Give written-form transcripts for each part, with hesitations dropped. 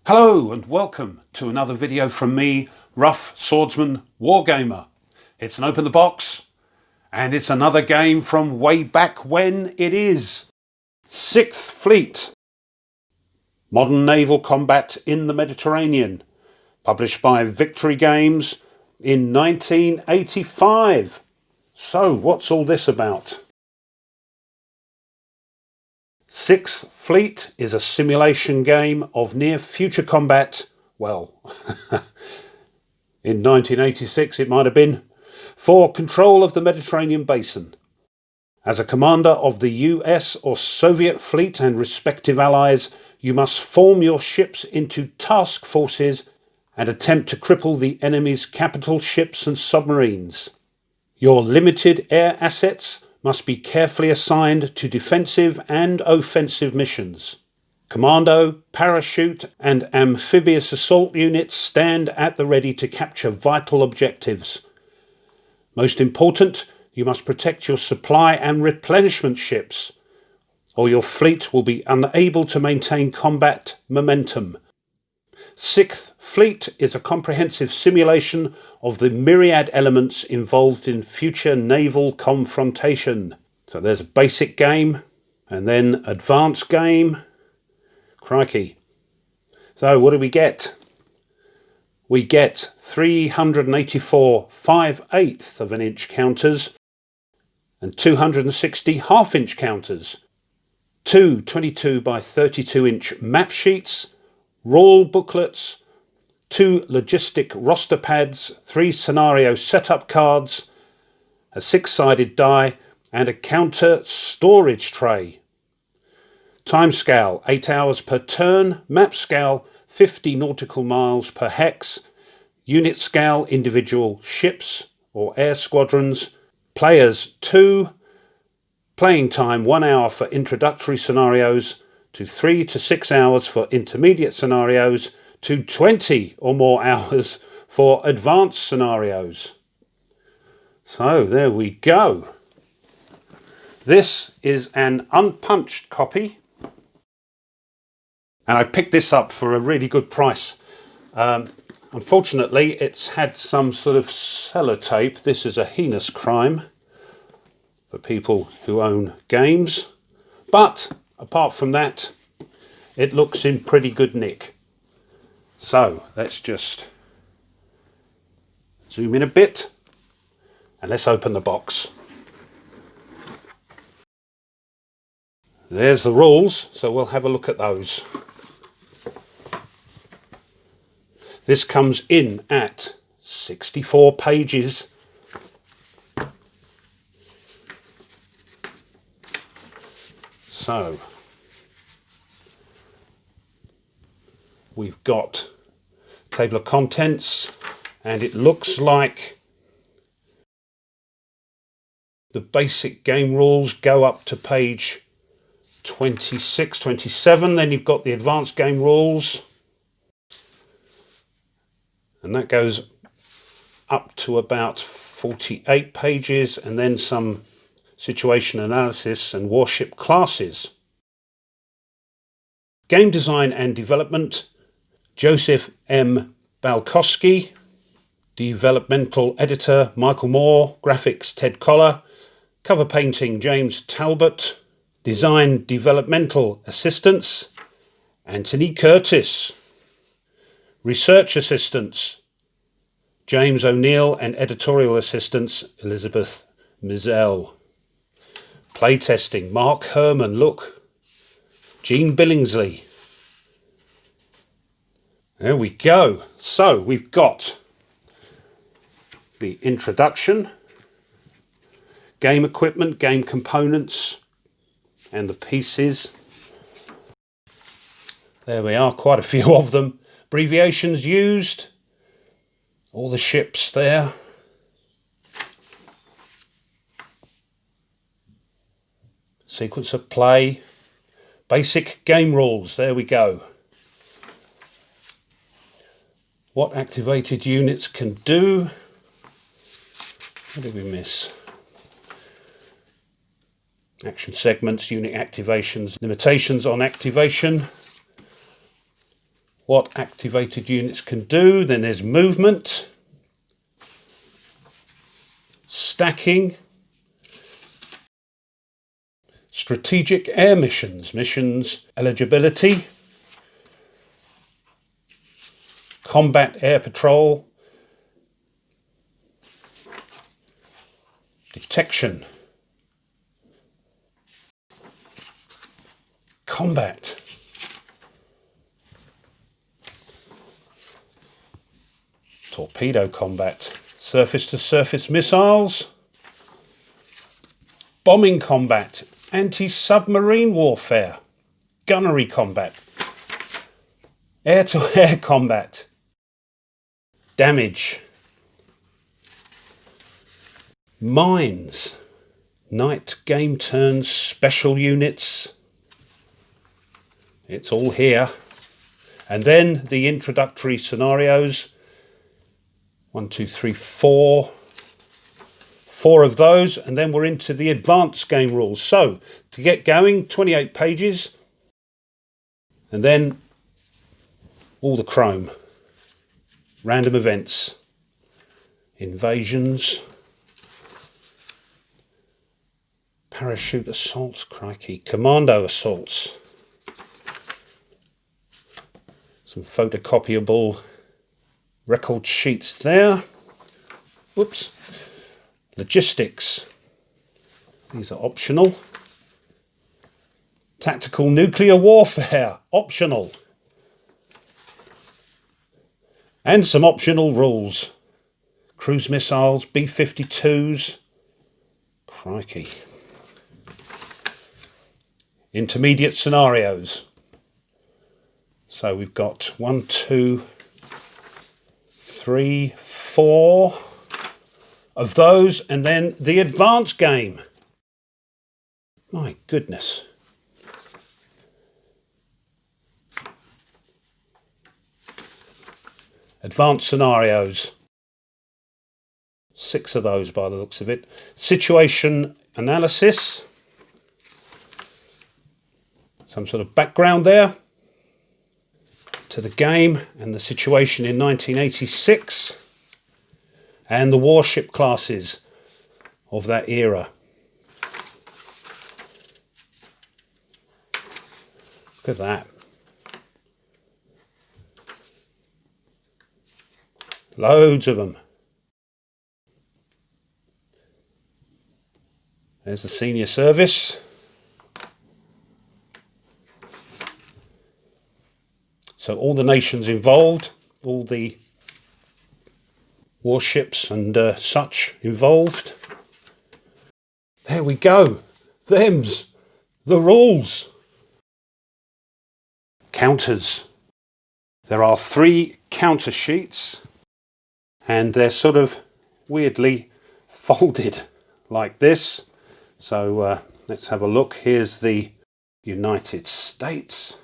Hello and welcome to another video from me, Rough Swordsman Wargamer. It's an open the box and it's another game from way back when. It is Sixth Fleet, Modern Naval Combat in the Mediterranean, published by Victory Games in 1985. So what's all this about? Sixth Fleet is a simulation game of near-future combat, well, in 1986 it might have been, for control of the Mediterranean basin. As a commander of the US or Soviet fleet and respective allies, you must form your ships into task forces and attempt to cripple the enemy's capital ships and submarines. Your limited air assets must be carefully assigned to defensive and offensive missions. Commando, parachute and amphibious assault units stand at the ready to capture vital objectives. Most important, you must protect your supply and replenishment ships, or your fleet will be unable to maintain combat momentum. Sixth Fleet is a comprehensive simulation of the myriad elements involved in future naval confrontation. So there's a basic game and then advanced game. Crikey. So what do we get? We get 384 5/8 of an inch counters and 260 half-inch counters, two 22 by 32 inch map sheets, rule booklets, two logistic roster pads, three scenario setup cards, a six-sided die and a counter storage tray. Timescale 8 hours per turn, map scale 50 nautical miles per hex, unit scale individual ships or air squadrons, players 2, playing time 1 hour for introductory scenarios, to 3 to 6 hours for intermediate scenarios, to 20 or more hours for advanced scenarios. So there we go. This is an unpunched copy, and I picked this up for a really good price. Unfortunately, it's had some sort of sellotape. This is a heinous crime for people who own games, but apart from that, it looks in pretty good nick. So let's just zoom in a bit and let's open the box. There's the rules, so we'll have a look at those. This comes in at 64 pages. So we've got table of contents, and it looks like the basic game rules go up to page 26, 27. Then you've got the advanced game rules, and that goes up to about 48 pages, and then some situation analysis and warship classes. Game design and development, Joseph M. Balkowski. Developmental editor, Michael Moore. Graphics, Ted Collar. Cover painting, James Talbot. Design developmental assistants, Anthony Curtis. Research assistants, James O'Neill, and editorial assistants, Elizabeth Mizell. Playtesting, Mark Herman, look. Gene Billingsley. There we go. So we've got the introduction, game equipment, game components, and the pieces. There we are, quite a few of them. Abbreviations used, all the ships there. Sequence of play, basic game rules, there we go. What activated units can do. What did we miss? Action segments, unit activations, limitations on activation. what activated units can do. Then there's movement, stacking, strategic air missions, missions eligibility, combat air patrol, detection, combat, torpedo combat, surface-to-surface missiles, bombing combat, anti-submarine warfare, gunnery combat, air-to-air combat, damage, mines, night game turns, special units. It's all here. And then the introductory scenarios. 1, 2, 3, 4. 4 of those, and then we're into the advanced game rules. So, to get going, 28 pages. And then all the chrome. Random events. Invasions. Parachute assaults, crikey. Commando assaults. Some photocopyable record sheets there. Whoops. Logistics. These are optional. Tactical nuclear warfare. Optional. And some optional rules. Cruise missiles, B-52s. Crikey. Intermediate scenarios. So we've got 1, 2, 3, 4 of those, and then the advanced game. My goodness. Advanced scenarios. 6 of those by the looks of it. Situation analysis. Some sort of background there to the game and the situation in 1986 and the warship classes of that era. Look at that. Loads of them. There's the senior service. So all the nations involved, all the warships and such involved. There we go. Them's the rules. Counters. There are 3 counter sheets and they're sort of weirdly folded like this. So let's have a look. Here's the United States.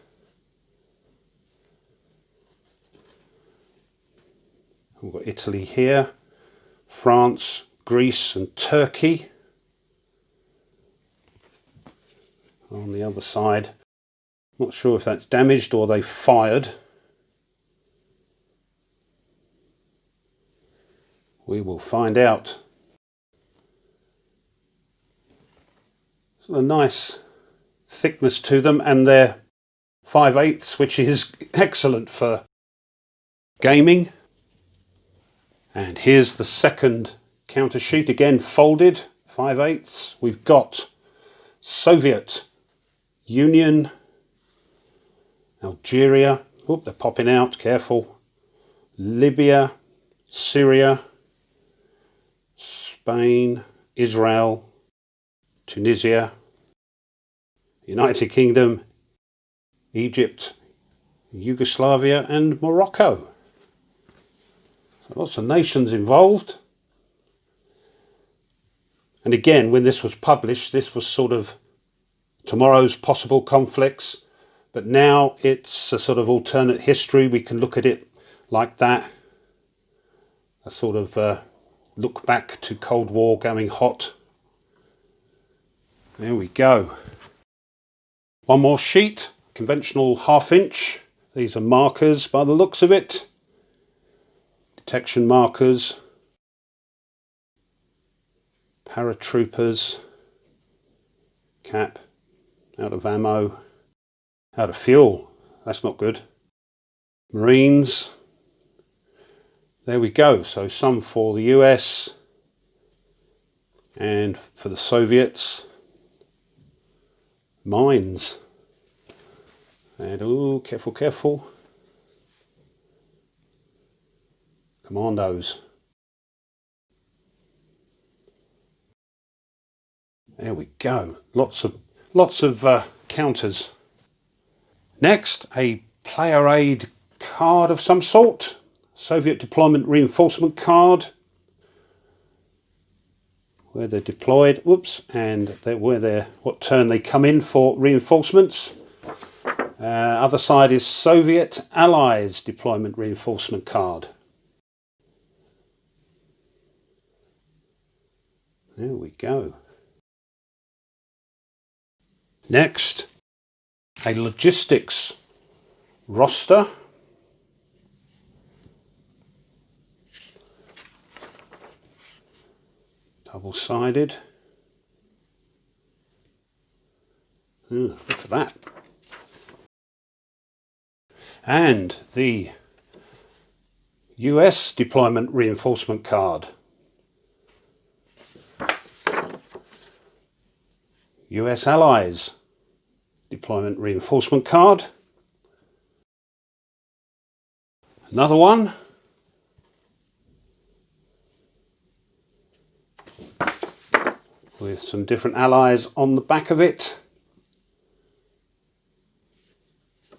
We've got Italy here, France, Greece and Turkey. On the other side, not sure if that's damaged or they fired. We will find out. So a nice thickness to them, and they're 5/8, which is excellent for gaming. And here's the second counter sheet, again folded, 5/8. We've got Soviet Union, Algeria, they're popping out, careful, Libya, Syria, Spain, Israel, Tunisia, United Kingdom, Egypt, Yugoslavia and Morocco. So lots of nations involved. And again, when this was published, this was sort of tomorrow's possible conflicts, but now it's a sort of alternate history. We can look at it like that. A sort of look back to Cold War going hot. There we go. One more sheet, conventional 1/2 inch These are markers by the looks of it. Detection markers. Paratroopers. Cap. Out of ammo. Out of fuel. That's not good. Marines. There we go. So some for the US and for the Soviets. Mines. And oh, careful, careful. Commandos. There we go. Lots of counters. Next, a player aid card of some sort. Soviet deployment reinforcement card. Where they're deployed, whoops, and what turn they come in for reinforcements. Other side is Soviet Allies deployment reinforcement card. There we go. Next, a logistics roster. Double-sided. Look at that. And the US deployment reinforcement card. US Allies deployment reinforcement card. Another one. With some different allies on the back of it.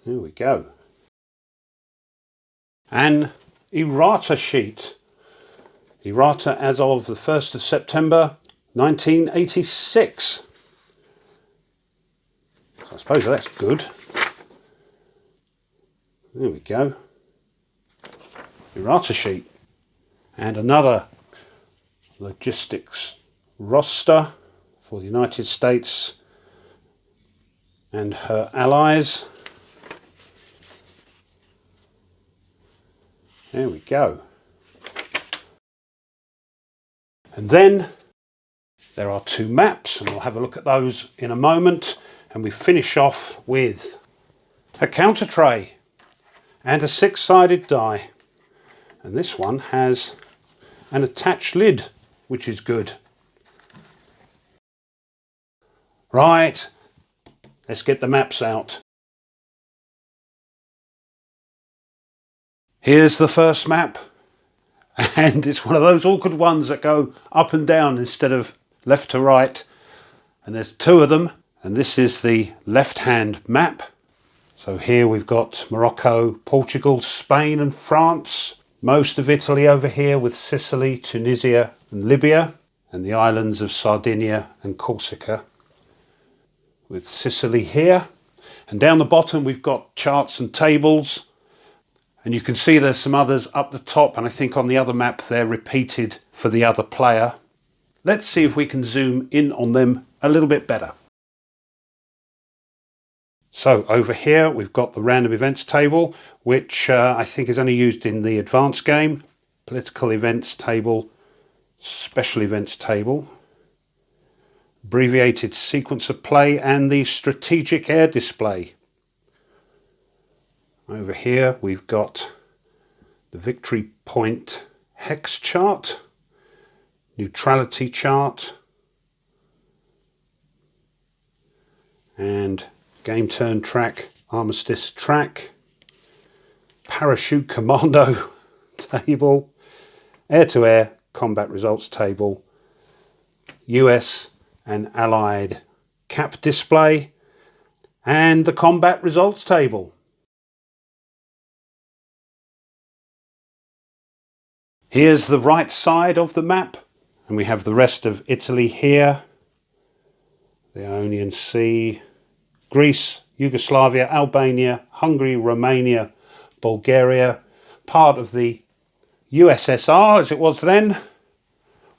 There we go. An errata sheet. Errata as of the 1st of September 1986. So I suppose that's good. There we go. Errata sheet. And another logistics roster for the United States and her allies. There we go. And then there are two maps, and we'll have a look at those in a moment. And we finish off with a counter tray and a 6-sided die. And this one has an attached lid, which is good. Right, let's get the maps out. Here's the first map, and it's one of those awkward ones that go up and down instead of left to right. And there's two of them, and this is the left-hand map. So here we've got Morocco, Portugal, Spain and France. Most of Italy over here with Sicily, Tunisia and Libya, and the islands of Sardinia and Corsica. With Sicily here, and down the bottom we've got charts and tables, and you can see there's some others up the top, and I think on the other map they're repeated for the other player. Let's see if we can zoom in on them a little bit better. So over here we've got the random events table, which I think is only used in the advanced game. Political events table, special events table, abbreviated sequence of play, and the strategic air display. Over here we've got the victory point hex chart, neutrality chart, and game turn track, armistice track, parachute commando table, air-to-air combat results table, US and Allied cap display, and the combat results table. Here's the right side of the map, and we have the rest of Italy here, the Ionian Sea, Greece, Yugoslavia, Albania, Hungary, Romania, Bulgaria, part of the USSR as it was then,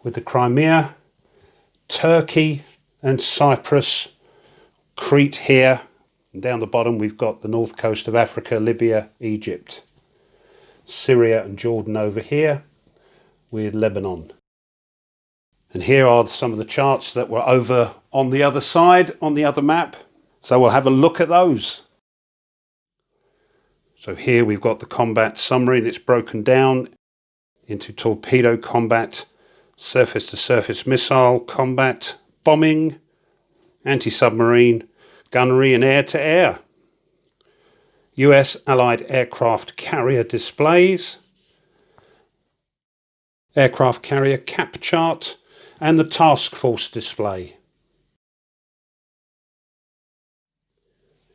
with the Crimea, Turkey and Cyprus, Crete here, And down the bottom we've got the north coast of Africa, Libya, Egypt, Syria and Jordan over here, with Lebanon. And here are some of the charts that were over on the other side, on the other map. So we'll have a look at those. So here we've got the combat summary, and it's broken down into torpedo combat, surface-to-surface missile combat, bombing, anti-submarine, gunnery and air-to-air. US Allied aircraft carrier displays, aircraft carrier cap chart, and the task force display.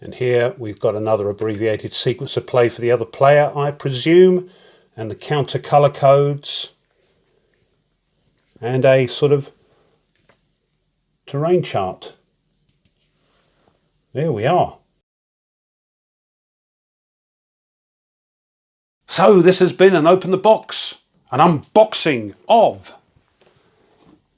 And here we've got another abbreviated sequence of play for the other player, I presume, and the counter colour codes, and a sort of terrain chart. There we are. So this has been an Open the Box, an unboxing of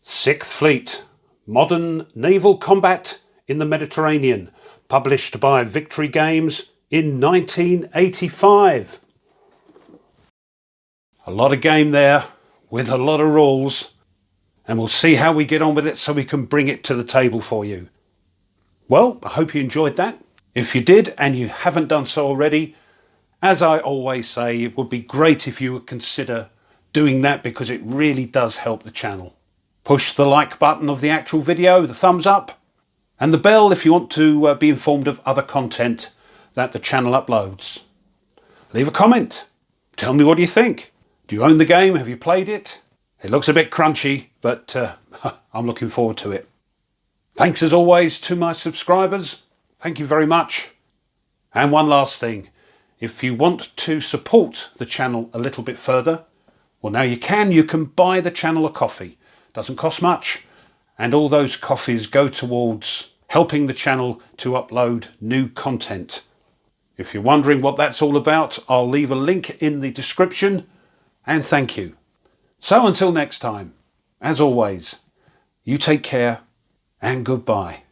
6th Fleet, Modern Naval Combat in the Mediterranean, published by Victory Games in 1985. A lot of game there, with a lot of rules, and we'll see how we get on with it so we can bring it to the table for you. Well, I hope you enjoyed that. If you did and you haven't done so already, as I always say, it would be great if you would consider doing that, because it really does help the channel. Push the like button of the actual video, the thumbs up, and the bell if you want to be informed of other content that the channel uploads. Leave a comment. Tell me what you think. Do you own the game? Have you played it? It looks a bit crunchy, but I'm looking forward to it. Thanks as always to my subscribers. Thank you very much. And one last thing. If you want to support the channel a little bit further, well, now you can buy the channel a coffee. Doesn't cost much, and all those coffees go towards helping the channel to upload new content. If you're wondering what that's all about, I'll leave a link in the description, and thank you. So until next time, as always, you take care and goodbye.